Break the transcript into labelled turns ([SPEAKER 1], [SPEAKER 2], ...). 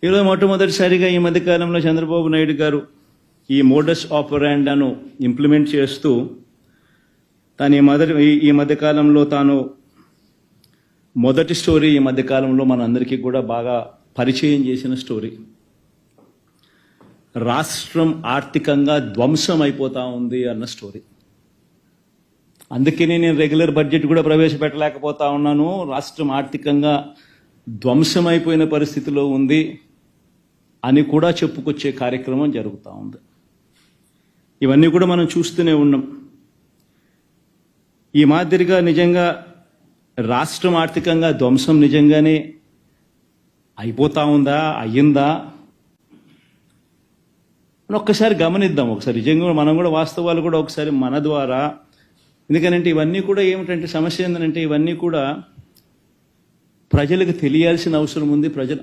[SPEAKER 1] ఈరోజు మొట్టమొదటిసారిగా ఈ మధ్యకాలంలో చంద్రబాబు నాయుడు గారు ఈ మోడస్ ఆపరాండాను ఇంప్లిమెంట్ చేస్తూ ఈ మధ్యకాలంలో తాను మొదటి స్టోరీ ఈ మధ్యకాలంలో మనందరికీ కూడా బాగా పరిచయం చేసిన స్టోరీ. రాష్ట్రం ఆర్థికంగా ధ్వంసం అయిపోతా ఉంది అన్న స్టోరీ. అందుకనే నేను రెగ్యులర్ బడ్జెట్ కూడా ప్రవేశపెట్టలేకపోతా ఉన్నాను. రాష్ట్రం ఆర్థికంగా ధ్వంసం అయిపోయిన పరిస్థితిలో ఉంది అని కూడా చెప్పుకొచ్చే కార్యక్రమం జరుగుతూ ఉంది. ఇవన్నీ కూడా మనం చూస్తూనే ఉన్నాం. ఈ మాదిరిగా నిజంగా రాష్ట్రం ఆర్థికంగా ధ్వంసం నిజంగానే అయిపోతా ఉందా, అయ్యిందా అని ఒక్కసారి గమనిద్దాం. ఒకసారి నిజంగా మనం కూడా వాస్తవాలు కూడా ఒకసారి మన ద్వారా, ఎందుకనంటే ఇవన్నీ కూడా ఏమిటంటే సమస్య ఏంటంటే ఇవన్నీ కూడా ప్రజలకు తెలియాల్సిన అవసరం ఉంది. ప్రజలు